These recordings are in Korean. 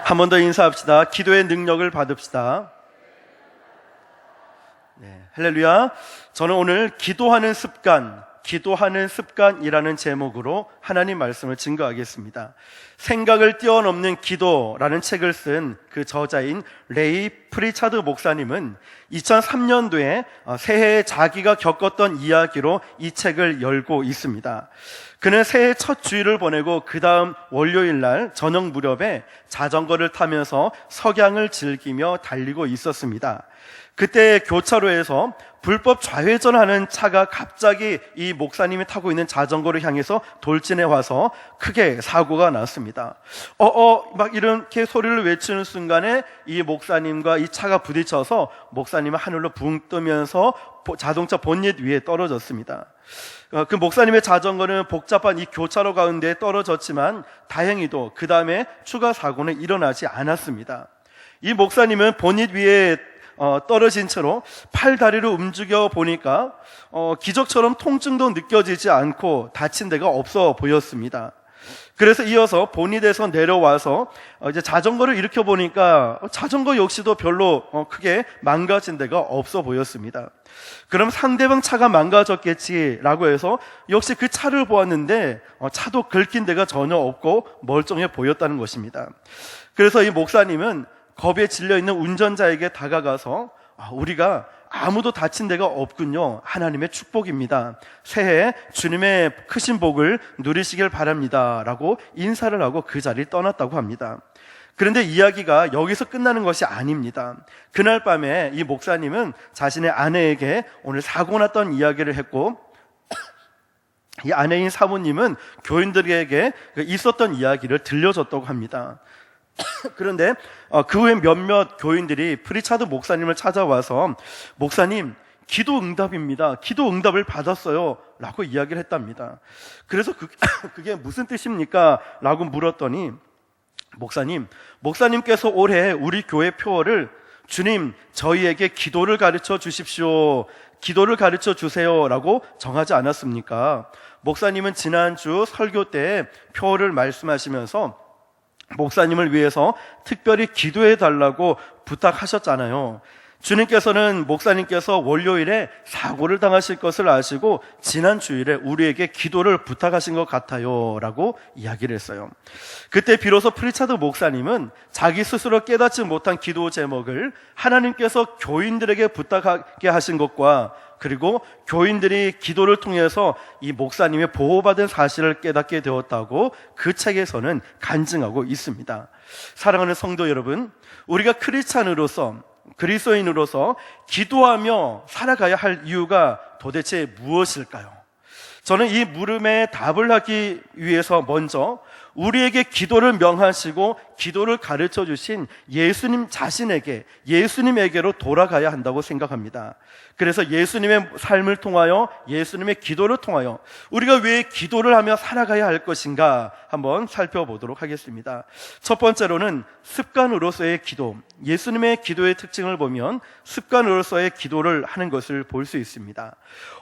한 번 더 인사합시다. 기도의 능력을 받읍시다. 네, 할렐루야. 저는 오늘 기도하는 습관이라는 제목으로 하나님 말씀을 증거하겠습니다. 생각을 뛰어넘는 기도라는 책을 쓴 그 저자인 레이 프리차드 목사님은 2003년도에 새해에 자기가 겪었던 이야기로 이 책을 열고 있습니다. 그는 새해 첫 주일을 보내고 그 다음 월요일 날 저녁 무렵에 자전거를 타면서 석양을 즐기며 달리고 있었습니다. 그때 교차로에서 불법 좌회전하는 차가 갑자기 이 목사님이 타고 있는 자전거를 향해서 돌진해 와서 크게 사고가 났습니다. 막 이렇게 소리를 외치는 순간에 이 목사님과 이 차가 부딪혀서 목사님은 하늘로 붕 뜨면서 자동차 본닛 위에 떨어졌습니다. 그 목사님의 자전거는 복잡한 이 교차로 가운데 떨어졌지만 다행히도 그 다음에 추가 사고는 일어나지 않았습니다. 이 목사님은 본닛 위에 떨어진 채로 팔다리를 움직여 보니까 기적처럼 통증도 느껴지지 않고 다친 데가 없어 보였습니다. 그래서 이어서 본닛에서 내려와서 이제 자전거를 일으켜 보니까 자전거 역시도 별로 크게 망가진 데가 없어 보였습니다. 그럼 상대방 차가 망가졌겠지라고 해서 역시 그 차를 보았는데 차도 긁힌 데가 전혀 없고 멀쩡해 보였다는 것입니다. 그래서 이 목사님은 겁에 질려있는 운전자에게 다가가서 우리가 아무도 다친 데가 없군요. 하나님의 축복입니다. 새해 주님의 크신 복을 누리시길 바랍니다 라고 인사를 하고 그 자리를 떠났다고 합니다. 그런데 이야기가 여기서 끝나는 것이 아닙니다. 그날 밤에 이 목사님은 자신의 아내에게 오늘 사고 났던 이야기를 했고, 이 아내인 사모님은 교인들에게 있었던 이야기를 들려줬다고 합니다. 그런데 그 후에 몇몇 교인들이 프리차드 목사님을 찾아와서 목사님, 기도 응답입니다. 기도 응답을 받았어요 라고 이야기를 했답니다. 그래서 그게 무슨 뜻입니까? 라고 물었더니 목사님께서 올해 우리 교회 표어를 주님, 저희에게 기도를 가르쳐 주십시오, 기도를 가르쳐 주세요 라고 정하지 않았습니까? 목사님은 지난주 설교 때 표어를 말씀하시면서 목사님을 위해서 특별히 기도해 달라고 부탁하셨잖아요. 주님께서는 목사님께서 월요일에 사고를 당하실 것을 아시고 지난 주일에 우리에게 기도를 부탁하신 것 같아요 라고 이야기를 했어요. 그때 비로소 프리차드 목사님은 자기 스스로 깨닫지 못한 기도 제목을 하나님께서 교인들에게 부탁하게 하신 것과 그리고 교인들이 기도를 통해서 이 목사님의 보호받은 사실을 깨닫게 되었다고 그 책에서는 간증하고 있습니다. 사랑하는 성도 여러분, 우리가 그리스도인으로서 기도하며 살아가야 할 이유가 도대체 무엇일까요? 저는 이 물음에 답을 하기 위해서 먼저 우리에게 기도를 명하시고 기도를 가르쳐 주신 예수님 자신에게, 예수님에게로 돌아가야 한다고 생각합니다. 그래서 예수님의 삶을 통하여, 예수님의 기도를 통하여 우리가 왜 기도를 하며 살아가야 할 것인가 한번 살펴보도록 하겠습니다. 첫 번째로는 습관으로서의 기도, 예수님의 기도의 특징을 보면 습관으로서의 기도를 하는 것을 볼 수 있습니다.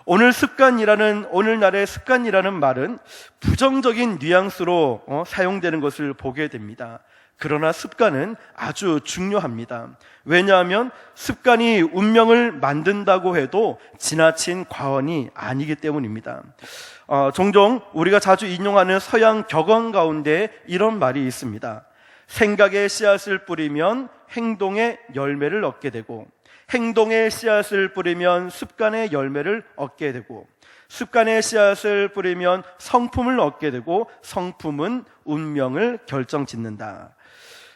오늘날의 습관이라는 말은 부정적인 뉘앙스로 사용되는 것을 보게 됩니다. 그러나 습관은 아주 중요합니다. 왜냐하면 습관이 운명을 만든다고 해도 지나친 과언이 아니기 때문입니다. 종종 우리가 자주 인용하는 서양 격언 가운데 이런 말이 있습니다. 생각의 씨앗을 뿌리면 행동의 열매를 얻게 되고, 행동의 씨앗을 뿌리면 습관의 열매를 얻게 되고, 습관의 씨앗을 뿌리면 성품을 얻게 되고, 성품은 운명을 결정짓는다.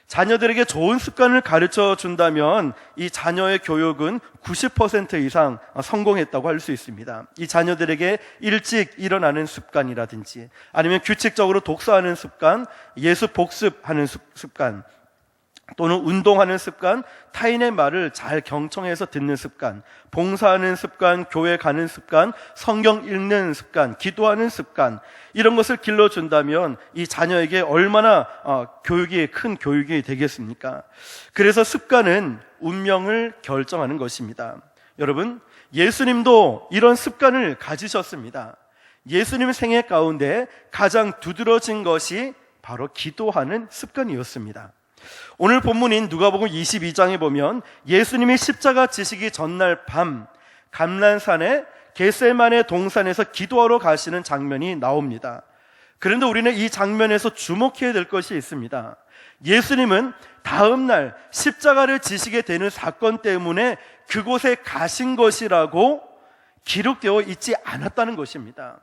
자녀들에게 좋은 습관을 가르쳐 준다면 이 자녀의 교육은 90% 이상 성공했다고 할 수 있습니다. 이 자녀들에게 일찍 일어나는 습관이라든지 아니면 규칙적으로 독서하는 습관, 예습 복습하는 습관, 또는 운동하는 습관, 타인의 말을 잘 경청해서 듣는 습관, 봉사하는 습관, 교회 가는 습관, 성경 읽는 습관, 기도하는 습관, 이런 것을 길러준다면 이 자녀에게 얼마나 큰 교육이 되겠습니까? 그래서 습관은 운명을 결정하는 것입니다. 여러분, 예수님도 이런 습관을 가지셨습니다. 예수님 생애 가운데 가장 두드러진 것이 바로 기도하는 습관이었습니다. 오늘 본문인 누가복음 22장에 보면 예수님이 십자가 지시기 전날 밤 감난산에 겟세마네 동산에서 기도하러 가시는 장면이 나옵니다. 그런데 우리는 이 장면에서 주목해야 될 것이 있습니다. 예수님은 다음 날 십자가를 지시게 되는 사건 때문에 그곳에 가신 것이라고 기록되어 있지 않았다는 것입니다.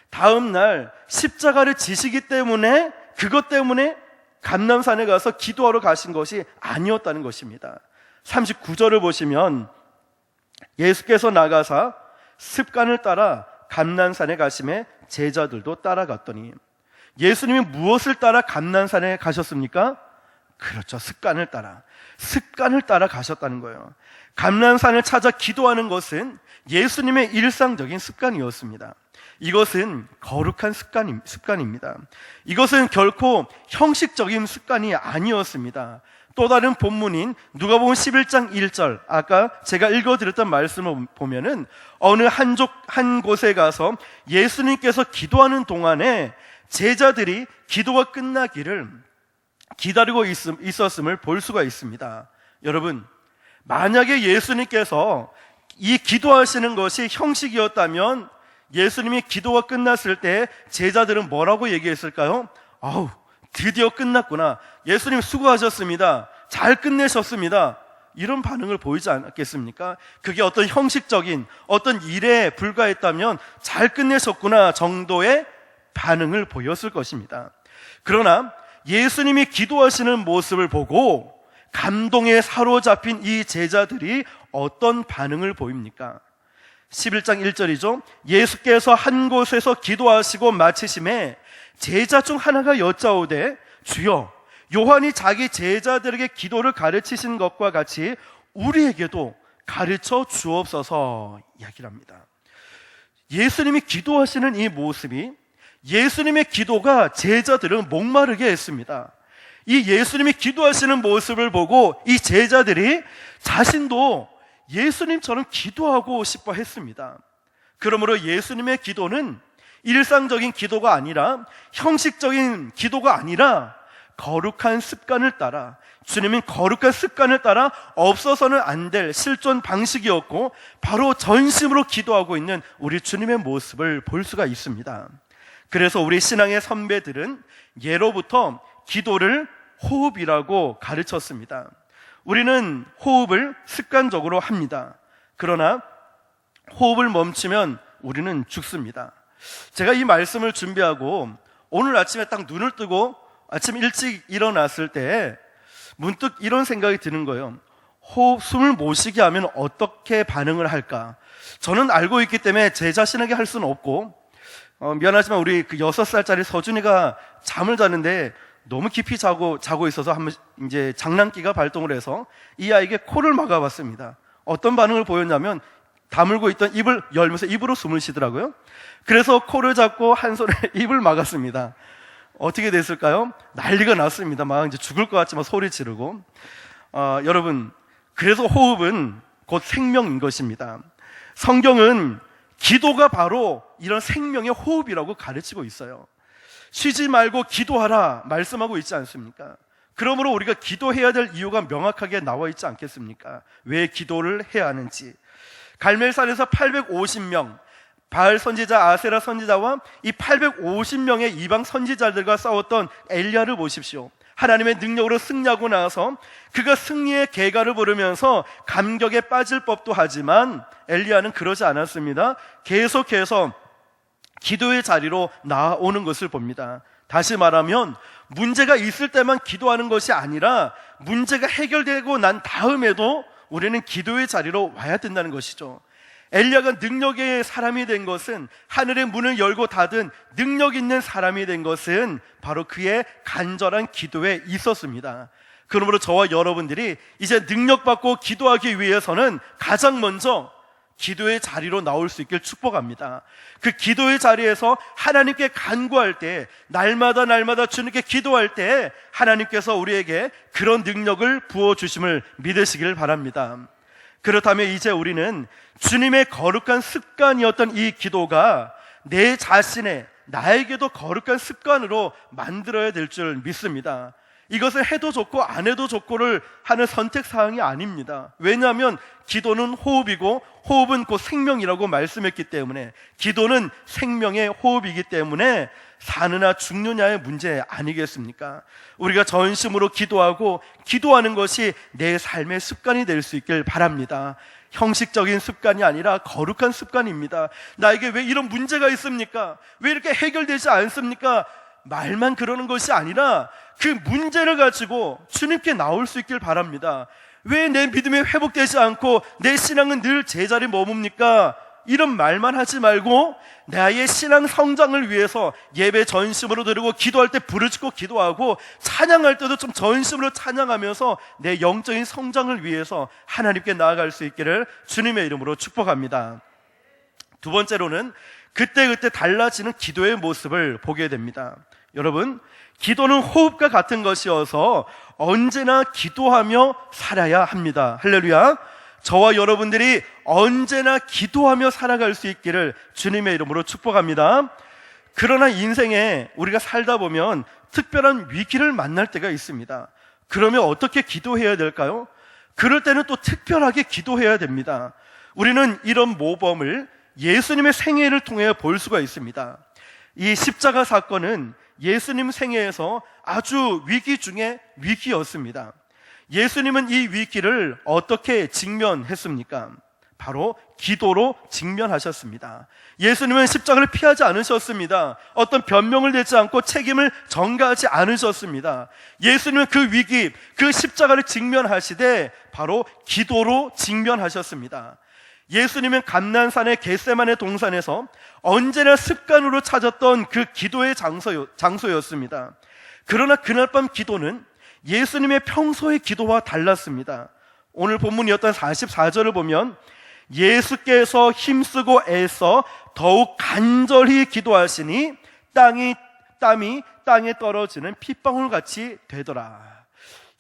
다음 날 십자가를 지시기 때문에 그것 때문에 감람산에 가서 기도하러 가신 것이 아니었다는 것입니다. 39절을 보시면 예수께서 나가사 습관을 따라 감난산에 가심에 제자들도 따라갔더니, 예수님이 무엇을 따라 감난산에 가셨습니까? 그렇죠, 습관을 따라 가셨다는 거예요. 감난산을 찾아 기도하는 것은 예수님의 일상적인 습관이었습니다. 이것은 거룩한 습관입니다. 이것은 결코 형식적인 습관이 아니었습니다. 또 다른 본문인 누가복음 11장 1절, 아까 제가 읽어드렸던 말씀을 보면은 어느 한 곳에 가서 예수님께서 기도하는 동안에 제자들이 기도가 끝나기를 기다리고 있었음을 볼 수가 있습니다. 여러분, 만약에 예수님께서 이 기도하시는 것이 형식이었다면 예수님이 기도가 끝났을 때 제자들은 뭐라고 얘기했을까요? 아우, 드디어 끝났구나. 예수님 수고하셨습니다. 잘 끝내셨습니다. 이런 반응을 보이지 않았겠습니까? 그게 어떤 형식적인 어떤 일에 불과했다면 잘 끝내셨구나 정도의 반응을 보였을 것입니다. 그러나 예수님이 기도하시는 모습을 보고 감동에 사로잡힌 이 제자들이 어떤 반응을 보입니까? 11장 1절이죠. 예수께서 한 곳에서 기도하시고 마치심에 제자 중 하나가 여짜오되, 주여, 요한이 자기 제자들에게 기도를 가르치신 것과 같이 우리에게도 가르쳐 주옵소서 이야기를 합니다. 예수님이 기도하시는 이 모습이, 예수님의 기도가 제자들을 목마르게 했습니다. 이 예수님이 기도하시는 모습을 보고 이 제자들이 자신도 예수님처럼 기도하고 싶어 했습니다. 그러므로 예수님의 기도는 일상적인 기도가 아니라, 형식적인 기도가 아니라 거룩한 습관을 따라, 주님은 거룩한 습관을 따라 없어서는 안 될 실존 방식이었고, 바로 전심으로 기도하고 있는 우리 주님의 모습을 볼 수가 있습니다. 그래서 우리 신앙의 선배들은 예로부터 기도를 호흡이라고 가르쳤습니다. 우리는 호흡을 습관적으로 합니다. 그러나 호흡을 멈추면 우리는 죽습니다. 제가 이 말씀을 준비하고 오늘 아침에 딱 눈을 뜨고 아침 일찍 일어났을 때 문득 이런 생각이 드는 거예요. 숨을 못 쉬게 하면 어떻게 반응을 할까? 저는 알고 있기 때문에 제 자신에게 할 수는 없고, 미안하지만 우리 그 6살짜리 서준이가 잠을 자는데 너무 깊이 자고 있어서 한번 이제 장난기가 발동을 해서 이 아이에게 코를 막아봤습니다. 어떤 반응을 보였냐면 다물고 있던 입을 열면서 입으로 숨을 쉬더라고요. 그래서 코를 잡고 한 손에 입을 막았습니다. 어떻게 됐을까요? 난리가 났습니다. 막 이제 죽을 것 같지만 소리 지르고. 여러분, 그래서 호흡은 곧 생명인 것입니다. 성경은 기도가 바로 이런 생명의 호흡이라고 가르치고 있어요. 쉬지 말고 기도하라 말씀하고 있지 않습니까? 그러므로 우리가 기도해야 될 이유가 명확하게 나와 있지 않겠습니까? 왜 기도를 해야 하는지. 갈멜산에서 850명, 바알 선지자, 아세라 선지자와 이 850명의 이방 선지자들과 싸웠던 엘리야를 보십시오. 하나님의 능력으로 승리하고 나서 그가 승리의 계가를 부르면서 감격에 빠질 법도 하지만 엘리야는 그러지 않았습니다. 계속해서 기도의 자리로 나아오는 것을 봅니다. 다시 말하면 문제가 있을 때만 기도하는 것이 아니라 문제가 해결되고 난 다음에도 우리는 기도의 자리로 와야 된다는 것이죠. 엘리야가 능력의 사람이 된 것은, 하늘의 문을 열고 닫은 능력 있는 사람이 된 것은 바로 그의 간절한 기도에 있었습니다. 그러므로 저와 여러분들이 이제 능력받고 기도하기 위해서는 가장 먼저 기도의 자리로 나올 수 있길 축복합니다. 그 기도의 자리에서 하나님께 간구할 때, 날마다 주님께 기도할 때 하나님께서 우리에게 그런 능력을 부어주심을 믿으시길 바랍니다. 그렇다면 이제 우리는 주님의 거룩한 습관이었던 이 기도가 내 자신의, 나에게도 거룩한 습관으로 만들어야 될 줄 믿습니다. 이것을 해도 좋고 안 해도 좋고를 하는 선택 사항이 아닙니다. 왜냐하면 기도는 호흡이고 호흡은 곧 생명이라고 말씀했기 때문에, 기도는 생명의 호흡이기 때문에 사느냐 죽느냐의 문제 아니겠습니까? 우리가 전심으로 기도하고 기도하는 것이 내 삶의 습관이 될 수 있길 바랍니다. 형식적인 습관이 아니라 거룩한 습관입니다. 나에게 왜 이런 문제가 있습니까? 왜 이렇게 해결되지 않습니까? 말만 그러는 것이 아니라 그 문제를 가지고 주님께 나올 수 있길 바랍니다. 왜 내 믿음이 회복되지 않고 내 신앙은 늘 제자리에 머뭅니까? 이런 말만 하지 말고 나의 신앙 성장을 위해서 예배 전심으로 드리고, 기도할 때 부르짖고 기도하고, 찬양할 때도 좀 전심으로 찬양하면서 내 영적인 성장을 위해서 하나님께 나아갈 수 있기를 주님의 이름으로 축복합니다. 두 번째로는 그때그때 달라지는 기도의 모습을 보게 됩니다. 여러분, 기도는 호흡과 같은 것이어서 언제나 기도하며 살아야 합니다. 할렐루야. 저와 여러분들이 언제나 기도하며 살아갈 수 있기를 주님의 이름으로 축복합니다. 그러나 인생에 우리가 살다 보면 특별한 위기를 만날 때가 있습니다. 그러면 어떻게 기도해야 될까요? 그럴 때는 또 특별하게 기도해야 됩니다. 우리는 이런 모범을 예수님의 생애를 통해 볼 수가 있습니다. 이 십자가 사건은 예수님 생애에서 아주 위기 중에 위기였습니다. 예수님은 이 위기를 어떻게 직면했습니까? 바로 기도로 직면하셨습니다. 예수님은 십자가를 피하지 않으셨습니다. 어떤 변명을 내지 않고 책임을 전가하지 않으셨습니다. 예수님은 그 위기, 그 십자가를 직면하시되 바로 기도로 직면하셨습니다. 예수님은 감난산의 겟세마네 동산에서 언제나 습관으로 찾았던 그 기도의 장소였습니다. 그러나 그날 밤 기도는 예수님의 평소의 기도와 달랐습니다. 오늘 본문이었던 44절을 보면 예수께서 힘쓰고 애써 더욱 간절히 기도하시니 땀이 땅에 떨어지는 핏방울같이 되더라.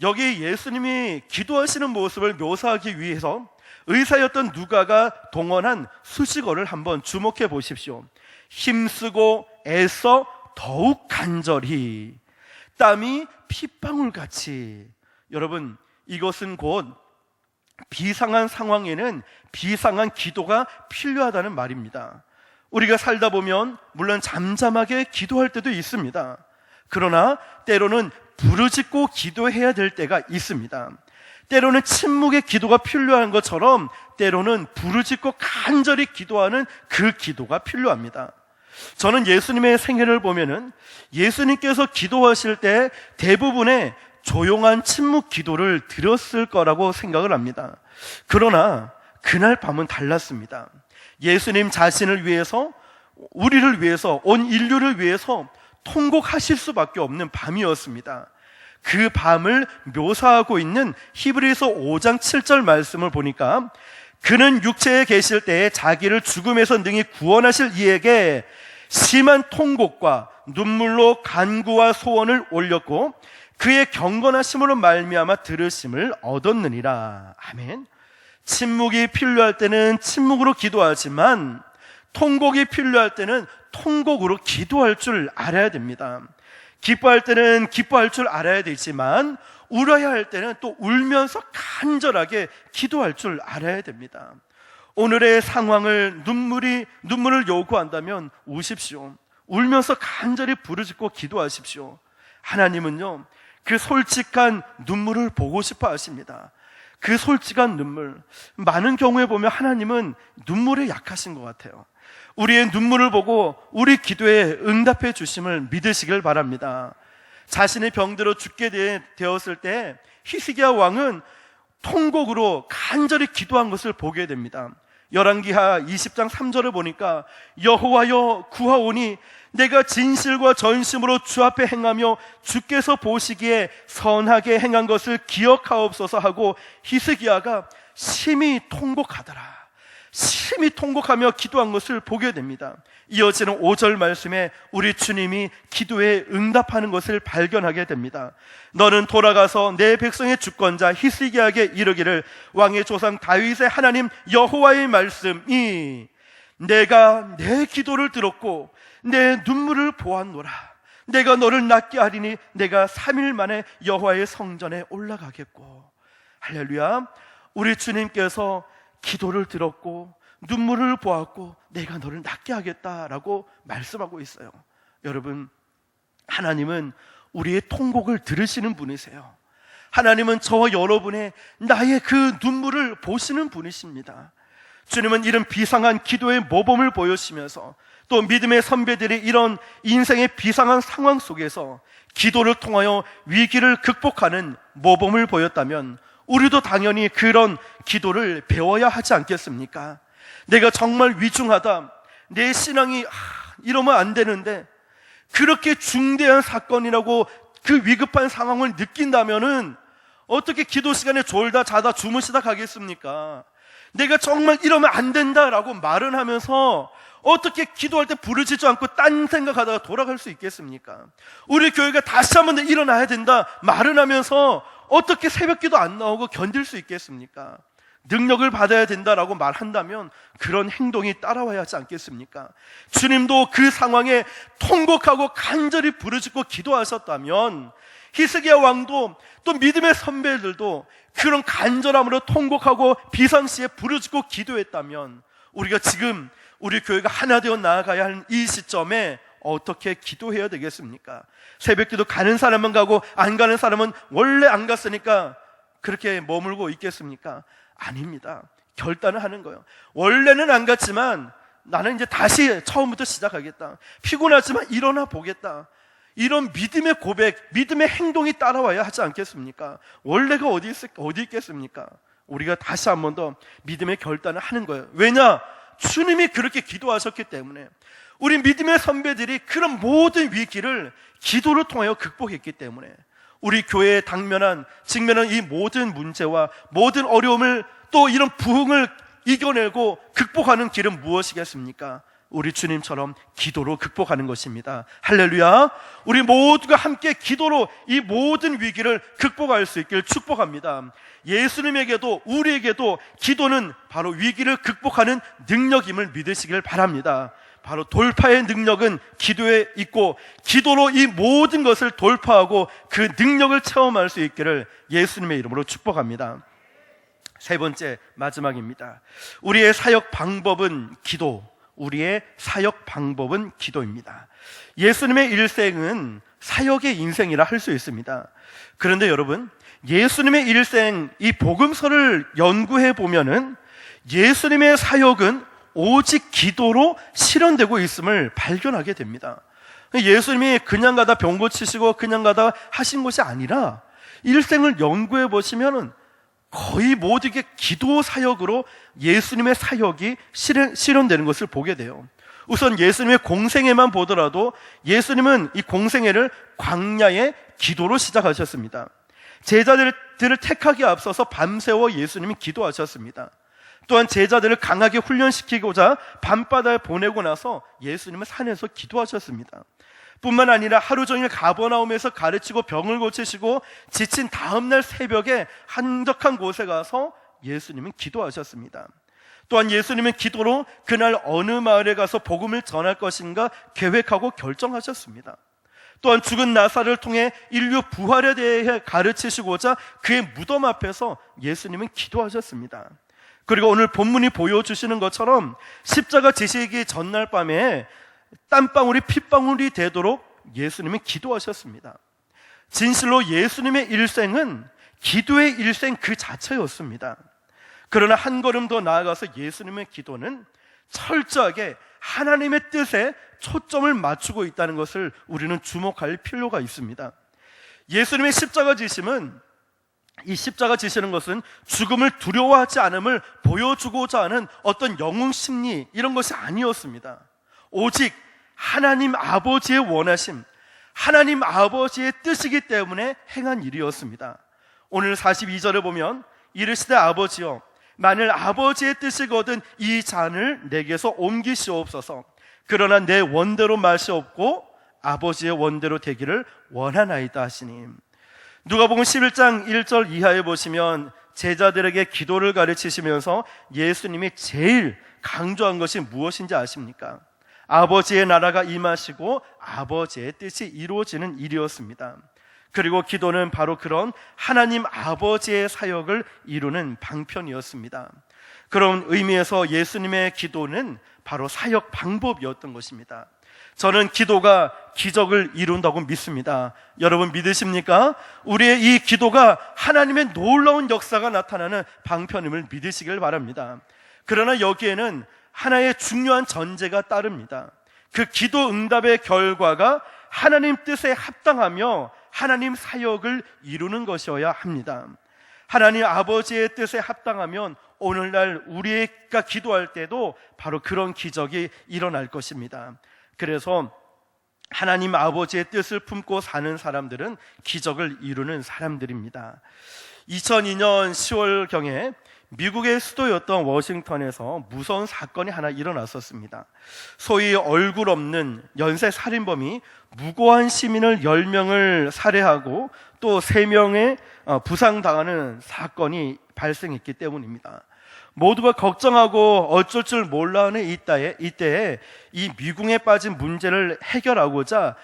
여기 예수님이 기도하시는 모습을 묘사하기 위해서 의사였던 누가가 동원한 수식어를 한번 주목해 보십시오. 힘쓰고 애써 더욱 간절히, 땀이 핏방울같이. 여러분, 이것은 곧 비상한 상황에는 비상한 기도가 필요하다는 말입니다. 우리가 살다 보면 물론 잠잠하게 기도할 때도 있습니다. 그러나 때로는 부르짖고 기도해야 될 때가 있습니다. 때로는 침묵의 기도가 필요한 것처럼 때로는 부르짖고 간절히 기도하는 그 기도가 필요합니다. 저는 예수님의 생애를 보면은 예수님께서 기도하실 때 대부분의 조용한 침묵 기도를 드렸을 거라고 생각을 합니다. 그러나 그날 밤은 달랐습니다. 예수님 자신을 위해서, 우리를 위해서, 온 인류를 위해서 통곡하실 수밖에 없는 밤이었습니다. 그 밤을 묘사하고 있는 히브리서 5장 7절 말씀을 보니까, 그는 육체에 계실 때에 자기를 죽음에서 능히 구원하실 이에게 심한 통곡과 눈물로 간구와 소원을 올렸고 그의 경건하심으로 말미암아 들으심을 얻었느니라. 아멘. 침묵이 필요할 때는 침묵으로 기도하지만 통곡이 필요할 때는 통곡으로 기도할 줄 알아야 됩니다. 기뻐할 때는 기뻐할 줄 알아야 되지만 울어야 할 때는 또 울면서 간절하게 기도할 줄 알아야 됩니다. 오늘의 상황을 눈물을 요구한다면 우십시오. 울면서 간절히 부르짖고 기도하십시오. 하나님은요, 그 솔직한 눈물을 보고 싶어 하십니다. 그 솔직한 눈물. 많은 경우에 보면 하나님은 눈물에 약하신 것 같아요. 우리의 눈물을 보고 우리 기도에 응답해 주심을 믿으시길 바랍니다. 자신의 병들어 죽게 되었을 때 히스기야 왕은 통곡으로 간절히 기도한 것을 보게 됩니다. 열왕기하 20장 3절을 보니까 여호와여 구하오니 내가 진실과 전심으로 주 앞에 행하며 주께서 보시기에 선하게 행한 것을 기억하옵소서 하고 히스기야가 심히 통곡하더라. 심히 통곡하며 기도한 것을 보게 됩니다. 이어지는 5절 말씀에 우리 주님이 기도에 응답하는 것을 발견하게 됩니다. 너는 돌아가서 내 백성의 주권자 히스기야에게 이르기를 왕의 조상 다윗의 하나님 여호와의 말씀이 내가 내 기도를 들었고 내 눈물을 보았노라. 내가 너를 낫게 하리니 내가 3일 만에 여호와의 성전에 올라가겠고. 할렐루야. 우리 주님께서 기도를 들었고 눈물을 보았고 내가 너를 낫게 하겠다라고 말씀하고 있어요. 여러분, 하나님은 우리의 통곡을 들으시는 분이세요. 하나님은 저와 여러분의 나의 그 눈물을 보시는 분이십니다. 주님은 이런 비상한 기도의 모범을 보여주시면서 또 믿음의 선배들이 이런 인생의 비상한 상황 속에서 기도를 통하여 위기를 극복하는 모범을 보였다면 우리도 당연히 그런 기도를 배워야 하지 않겠습니까? 내가 정말 위중하다, 내 신앙이 이러면 안 되는데, 그렇게 중대한 사건이라고 그 위급한 상황을 느낀다면은 어떻게 기도 시간에 졸다 자다 주무시다 가겠습니까? 내가 정말 이러면 안 된다라고 말은 하면서 어떻게 기도할 때 부르짖지 않고 딴 생각하다가 돌아갈 수 있겠습니까? 우리 교회가 다시 한번 일어나야 된다 말은 하면서 어떻게 새벽기도 안 나오고 견딜 수 있겠습니까? 능력을 받아야 된다라고 말한다면 그런 행동이 따라와야 하지 않겠습니까? 주님도 그 상황에 통곡하고 간절히 부르짖고 기도하셨다면 히스기야 왕도 또 믿음의 선배들도 그런 간절함으로 통곡하고 비상시에 부르짖고 기도했다면 우리가 지금 우리 교회가 하나 되어 나아가야 하는 이 시점에 어떻게 기도해야 되겠습니까? 새벽기도 가는 사람은 가고 안 가는 사람은 원래 안 갔으니까 그렇게 머물고 있겠습니까? 아닙니다. 결단을 하는 거예요. 원래는 안 갔지만 나는 이제 다시 처음부터 시작하겠다. 피곤하지만 일어나 보겠다. 이런 믿음의 고백, 믿음의 행동이 따라와야 하지 않겠습니까? 원래가 어디 있겠습니까? 우리가 다시 한 번 더 믿음의 결단을 하는 거예요. 왜냐? 주님이 그렇게 기도하셨기 때문에. 우리 믿음의 선배들이 그런 모든 위기를 기도를 통하여 극복했기 때문에 우리 교회에 직면한 이 모든 문제와 모든 어려움을 또 이런 부흥을 이겨내고 극복하는 길은 무엇이겠습니까? 우리 주님처럼 기도로 극복하는 것입니다. 할렐루야. 우리 모두가 함께 기도로 이 모든 위기를 극복할 수 있길 축복합니다. 예수님에게도 우리에게도 기도는 바로 위기를 극복하는 능력임을 믿으시길 바랍니다. 바로 돌파의 능력은 기도에 있고 기도로 이 모든 것을 돌파하고 그 능력을 체험할 수 있기를 예수님의 이름으로 축복합니다. 세 번째, 마지막입니다. 우리의 사역 방법은 기도. 우리의 사역 방법은 기도입니다. 예수님의 일생은 사역의 인생이라 할 수 있습니다. 그런데 여러분, 예수님의 일생, 이 복음서를 연구해 보면은 예수님의 사역은 오직 기도로 실현되고 있음을 발견하게 됩니다. 예수님이 그냥 가다 병 고치시고 그냥 가다 하신 것이 아니라 일생을 연구해 보시면은 거의 모든 게 기도 사역으로 예수님의 사역이 실현되는 것을 보게 돼요. 우선 예수님의 공생애만 보더라도 예수님은 이 공생애를 광야의 기도로 시작하셨습니다. 제자들을 택하기에 앞서서 밤새워 예수님이 기도하셨습니다. 또한 제자들을 강하게 훈련시키고자 밤바다에 보내고 나서 예수님은 산에서 기도하셨습니다. 뿐만 아니라 하루 종일 가버나움에서 가르치고 병을 고치시고 지친 다음날 새벽에 한적한 곳에 가서 예수님은 기도하셨습니다. 또한 예수님은 기도로 그날 어느 마을에 가서 복음을 전할 것인가 계획하고 결정하셨습니다. 또한 죽은 나사를 통해 인류 부활에 대해 가르치시고자 그의 무덤 앞에서 예수님은 기도하셨습니다. 그리고 오늘 본문이 보여주시는 것처럼 십자가 지시기 전날 밤에 땀방울이 핏방울이 되도록 예수님은 기도하셨습니다. 진실로 예수님의 일생은 기도의 일생 그 자체였습니다. 그러나 한 걸음 더 나아가서 예수님의 기도는 철저하게 하나님의 뜻에 초점을 맞추고 있다는 것을 우리는 주목할 필요가 있습니다. 예수님의 십자가 지심은, 이 십자가 지시는 것은 죽음을 두려워하지 않음을 보여주고자 하는 어떤 영웅 심리 이런 것이 아니었습니다. 오직 하나님 아버지의 원하심, 하나님 아버지의 뜻이기 때문에 행한 일이었습니다. 오늘 42절을 보면 이르시되 아버지여 만일 아버지의 뜻이거든 이 잔을 내게서 옮기시옵소서. 그러나 내 원대로 마시옵고 아버지의 원대로 되기를 원하나이다 하시니. 누가복음 11장 1절 이하에 보시면 제자들에게 기도를 가르치시면서 예수님이 제일 강조한 것이 무엇인지 아십니까? 아버지의 나라가 임하시고 아버지의 뜻이 이루어지는 일이었습니다. 그리고 기도는 바로 그런 하나님 아버지의 사역을 이루는 방편이었습니다. 그런 의미에서 예수님의 기도는 바로 사역 방법이었던 것입니다. 저는 기도가 기적을 이룬다고 믿습니다. 여러분 믿으십니까? 우리의 이 기도가 하나님의 놀라운 역사가 나타나는 방편임을 믿으시길 바랍니다. 그러나 여기에는 하나의 중요한 전제가 따릅니다. 그 기도 응답의 결과가 하나님 뜻에 합당하며 하나님 사역을 이루는 것이어야 합니다. 하나님 아버지의 뜻에 합당하면 오늘날 우리가 기도할 때도 바로 그런 기적이 일어날 것입니다. 그래서 하나님 아버지의 뜻을 품고 사는 사람들은 기적을 이루는 사람들입니다. 2002년 10월경에 미국의 수도였던 워싱턴에서 무서운 사건이 하나 일어났었습니다. 소위 얼굴 없는 연쇄 살인범이 무고한 시민을 10명을 살해하고 또 3명의 부상당하는 사건이 발생했기 때문입니다. 모두가 걱정하고 어쩔 줄 몰라 하는 이때에 이 미궁에 빠진 문제를 해결하고자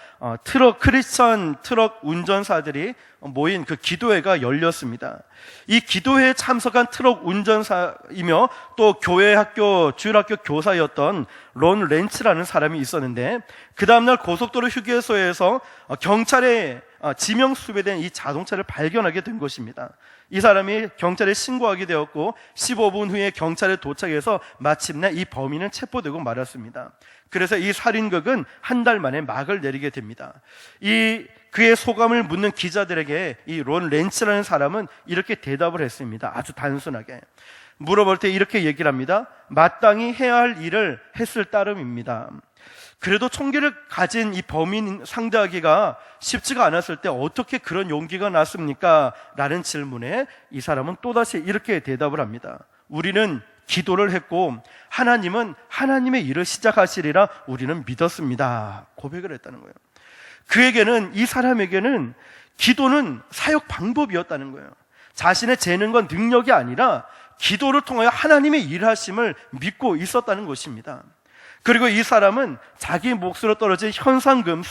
크리스천 트럭 운전사들이 모인 그 기도회가 열렸습니다. 이 기도회에 참석한 트럭 운전사이며 또 주일학교 교사였던 론 렌츠라는 사람이 있었는데, 그 다음날 고속도로 휴게소에서 경찰에 지명 수배된 이 자동차를 발견하게 된 것입니다. 이 사람이 경찰에 신고하게 되었고 15분 후에 경찰에 도착해서 마침내 이 범인은 체포되고 말았습니다. 그래서 이 살인극은 한 달 만에 막을 내리게 됩니다. 그의 소감을 묻는 기자들에게 이 론 렌츠라는 사람은 이렇게 대답을 했습니다. 아주 단순하게 물어볼 때 이렇게 얘기를 합니다. 마땅히 해야 할 일을 했을 따름입니다. 그래도 총기를 가진 이 범인 상대하기가 쉽지가 않았을 때 어떻게 그런 용기가 났습니까? 라는 질문에 이 사람은 또다시 이렇게 대답을 합니다. 우리는 기도를 했고 하나님은 하나님의 일을 시작하시리라 우리는 믿었습니다. 고백을 했다는 거예요. 이 사람에게는 기도는 사역 방법이었다는 거예요. 자신의 재능과 능력이 아니라 기도를 통하여 하나님의 일하심을 믿고 있었다는 것입니다. 그리고 이 사람은 자기 몫으로 떨어진 현상금을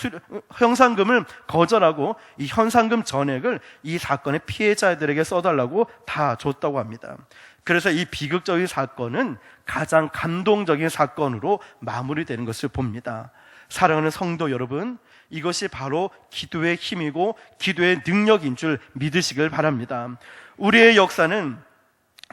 거절하고 이 현상금 전액을 이 사건의 피해자들에게 써달라고 다 줬다고 합니다. 그래서 이 비극적인 사건은 가장 감동적인 사건으로 마무리되는 것을 봅니다. 사랑하는 성도 여러분, 이것이 바로 기도의 힘이고 기도의 능력인 줄 믿으시길 바랍니다. 우리의 역사는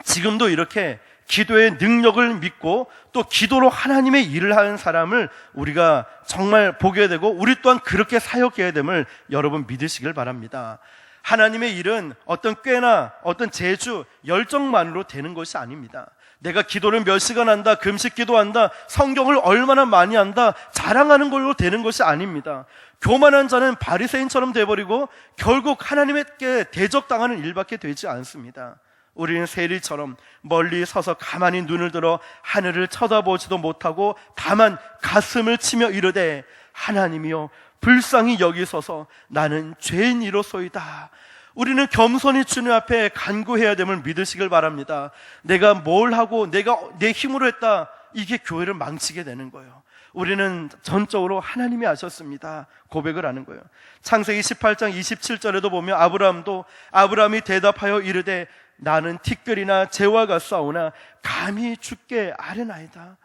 지금도 이렇게 기도의 능력을 믿고 또 기도로 하나님의 일을 하는 사람을 우리가 정말 보게 되고 우리 또한 그렇게 사역해야 됨을 여러분 믿으시길 바랍니다. 하나님의 일은 어떤 꾀나 어떤 재주, 열정만으로 되는 것이 아닙니다. 내가 기도를 몇 시간 한다, 금식 기도한다, 성경을 얼마나 많이 한다, 자랑하는 걸로 되는 것이 아닙니다. 교만한 자는 바리새인처럼 돼버리고 결국 하나님께 대적당하는 일밖에 되지 않습니다. 우리는 세리처럼 멀리 서서 가만히 눈을 들어 하늘을 쳐다보지도 못하고 다만 가슴을 치며 이르되 하나님이여 불쌍히 여기소서 나는 죄인이로소이다. 우리는 겸손히 주님 앞에 간구해야 됨을 믿으시길 바랍니다. 내가 뭘 하고 내가 내 힘으로 했다, 이게 교회를 망치게 되는 거예요. 우리는 전적으로 하나님이 하셨습니다 고백을 하는 거예요. 창세기 18장 27절에도 보면 아브라함이 대답하여 이르되 나는 티끌이나 재와 같사오나 감히 주께 아뢰나이다.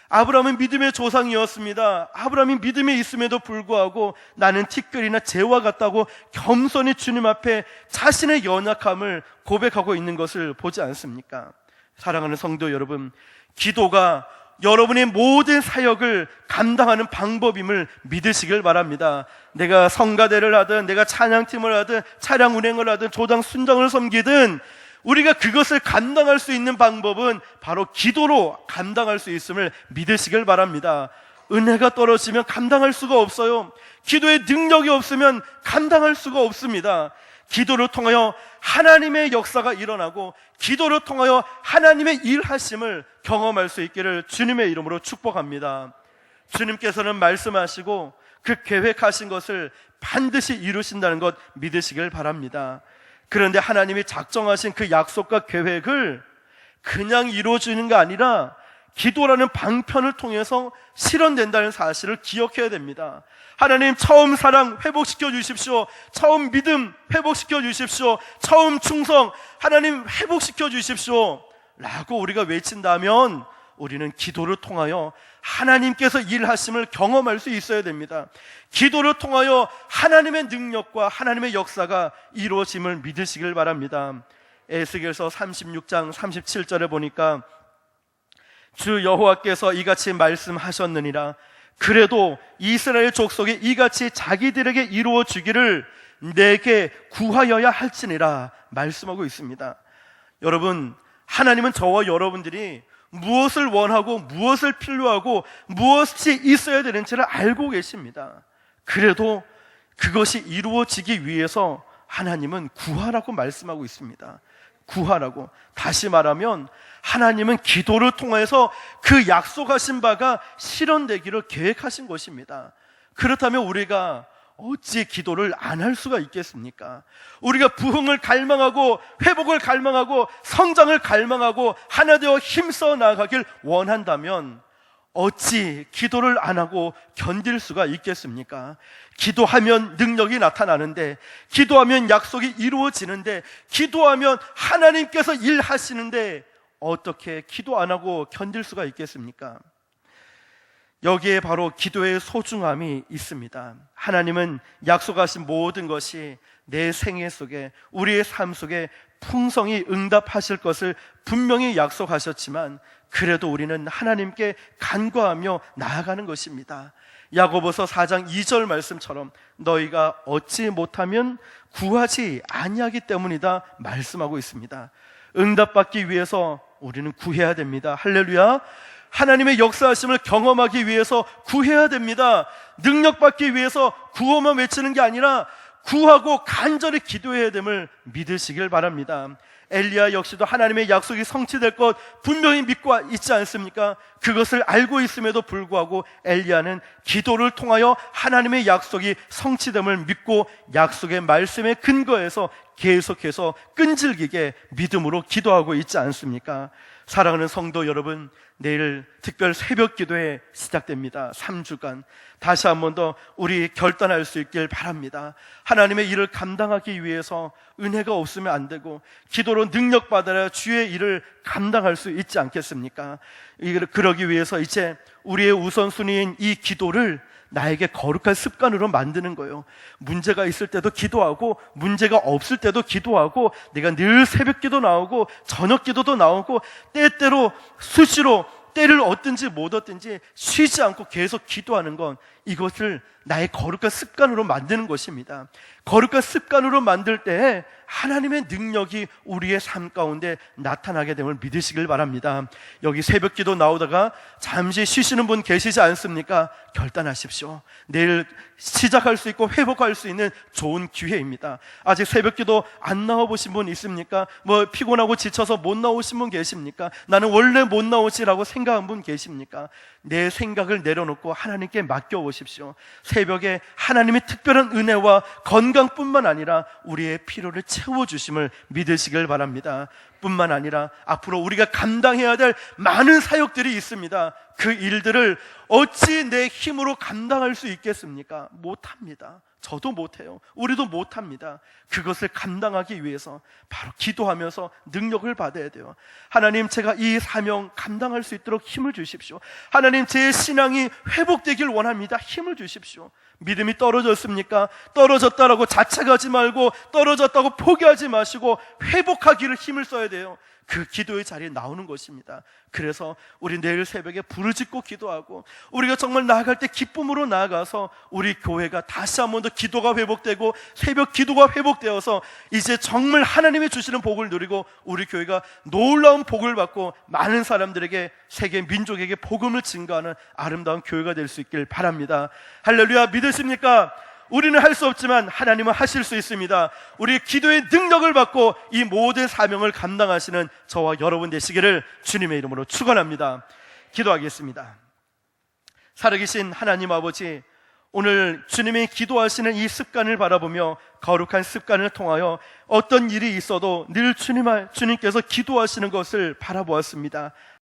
아브라함은 믿음의 조상이었습니다. 아브라함이 믿음에 있음에도 불구하고 나는 티끌이나 재와 같다고 겸손히 주님 앞에 자신의 연약함을 고백하고 있는 것을 보지 않습니까? 사랑하는 성도 여러분, 기도가 여러분의 모든 사역을 감당하는 방법임을 믿으시길 바랍니다. 내가 성가대를 하든 내가 찬양팀을 하든 차량 운행을 하든 조당 순장을 섬기든 우리가 그것을 감당할 수 있는 방법은 바로 기도로 감당할 수 있음을 믿으시길 바랍니다. 은혜가 떨어지면 감당할 수가 없어요. 기도의 능력이 없으면 감당할 수가 없습니다. 기도를 통하여 하나님의 역사가 일어나고 기도를 통하여 하나님의 일하심을 경험할 수 있기를 주님의 이름으로 축복합니다. 주님께서는 말씀하시고 그 계획하신 것을 반드시 이루신다는 것 믿으시길 바랍니다. 그런데 하나님이 작정하신 그 약속과 계획을 그냥 이루어주는 게 아니라 기도라는 방편을 통해서 실현된다는 사실을 기억해야 됩니다. 하나님, 처음 사랑 회복시켜 주십시오. 처음 믿음 회복시켜 주십시오. 처음 충성 하나님 회복시켜 주십시오 라고 우리가 외친다면 우리는 기도를 통하여 하나님께서 일하심을 경험할 수 있어야 됩니다. 기도를 통하여 하나님의 능력과 하나님의 역사가 이루어짐을 믿으시길 바랍니다. 에스겔서 36장 37절에 보니까 주 여호와께서 이같이 말씀하셨느니라. 그래도 이스라엘 족속이 이같이 자기들에게 이루어 주기를 내게 구하여야 할지니라 말씀하고 있습니다. 여러분, 하나님은 저와 여러분들이 무엇을 원하고 무엇을 필요하고 무엇이 있어야 되는지를 알고 계십니다. 그래도 그것이 이루어지기 위해서 하나님은 구하라고 말씀하고 있습니다. 구하라고. 다시 말하면 하나님은 기도를 통해서 그 약속하신 바가 실현되기를 계획하신 것입니다. 그렇다면 우리가 어찌 기도를 안 할 수가 있겠습니까? 우리가 부흥을 갈망하고 회복을 갈망하고 성장을 갈망하고 하나 되어 힘써 나아가길 원한다면 어찌 기도를 안 하고 견딜 수가 있겠습니까? 기도하면 능력이 나타나는데, 기도하면 약속이 이루어지는데, 기도하면 하나님께서 일하시는데 어떻게 기도 안 하고 견딜 수가 있겠습니까? 여기에 바로 기도의 소중함이 있습니다. 하나님은 약속하신 모든 것이 내 생애 속에, 우리의 삶 속에 풍성히 응답하실 것을 분명히 약속하셨지만 그래도 우리는 하나님께 간구하며 나아가는 것입니다. 야고보서 4장 2절 말씀처럼 너희가 얻지 못하면 구하지 아니하기 때문이다 말씀하고 있습니다. 응답받기 위해서 우리는 구해야 됩니다. 할렐루야. 하나님의 역사하심을 경험하기 위해서 구해야 됩니다. 능력받기 위해서 구호만 외치는 게 아니라 구하고 간절히 기도해야 됨을 믿으시길 바랍니다. 엘리야 역시도 하나님의 약속이 성취될 것 분명히 믿고 있지 않습니까? 그것을 알고 있음에도 불구하고 엘리야는 기도를 통하여 하나님의 약속이 성취됨을 믿고 약속의 말씀에 근거해서 계속해서 끈질기게 믿음으로 기도하고 있지 않습니까? 사랑하는 성도 여러분, 내일 특별 새벽 기도회 시작됩니다. 3주간 다시 한 번 더 우리 결단할 수 있길 바랍니다. 하나님의 일을 감당하기 위해서 은혜가 없으면 안 되고 기도로 능력받아야 주의 일을 감당할 수 있지 않겠습니까? 그러기 위해서 이제 우리의 우선순위인 이 기도를 나에게 거룩한 습관으로 만드는 거예요. 문제가 있을 때도 기도하고 문제가 없을 때도 기도하고 내가 늘 새벽 기도 나오고 저녁 기도도 나오고 때때로 수시로 때를 얻든지 못 얻든지 쉬지 않고 계속 기도하는 건 이것을 나의 거룩한 습관으로 만드는 것입니다. 거룩한 습관으로 만들 때 하나님의 능력이 우리의 삶 가운데 나타나게 됨을 믿으시길 바랍니다. 여기 새벽 기도 나오다가 잠시 쉬시는 분 계시지 않습니까? 결단하십시오. 내일 시작할 수 있고 회복할 수 있는 좋은 기회입니다. 아직 새벽 기도 안 나와보신 분 있습니까? 피곤하고 지쳐서 못 나오신 분 계십니까? 나는 원래 못 나오지라고 생각한 분 계십니까? 내 생각을 내려놓고 하나님께 맡겨보십시오. 새벽에 하나님의 특별한 은혜와 건강뿐만 아니라 우리의 필요를 채워주심을 믿으시길 바랍니다. 뿐만 아니라 앞으로 우리가 감당해야 될 많은 사역들이 있습니다. 그 일들을 어찌 내 힘으로 감당할 수 있겠습니까? 못합니다. 저도 못해요. 우리도 못합니다. 그것을 감당하기 위해서 바로 기도하면서 능력을 받아야 돼요. 하나님, 제가 이 사명 감당할 수 있도록 힘을 주십시오. 하나님, 제 신앙이 회복되길 원합니다. 힘을 주십시오. 믿음이 떨어졌습니까? 떨어졌다라고 자책하지 말고 떨어졌다고 포기하지 마시고 회복하기를 힘을 써야 돼요. 그 기도의 자리에 나오는 것입니다. 그래서 우리 내일 새벽에 부르짖고 기도하고 우리가 정말 나아갈 때 기쁨으로 나아가서 우리 교회가 다시 한 번 더 기도가 회복되고 새벽 기도가 회복되어서 이제 정말 하나님이 주시는 복을 누리고 우리 교회가 놀라운 복을 받고 많은 사람들에게 세계 민족에게 복음을 증거하는 아름다운 교회가 될 수 있길 바랍니다. 할렐루야. 믿으십니까? 우리는 할 수 없지만 하나님은 하실 수 있습니다. 우리 기도의 능력을 받고 이 모든 사명을 감당하시는 저와 여러분 되시기를 주님의 이름으로 축원합니다. 기도하겠습니다. 살아계신 하나님 아버지, 오늘 주님이 기도하시는 이 습관을 바라보며 거룩한 습관을 통하여 어떤 일이 있어도 늘 주님께서 기도하시는 것을 바라보았습니다.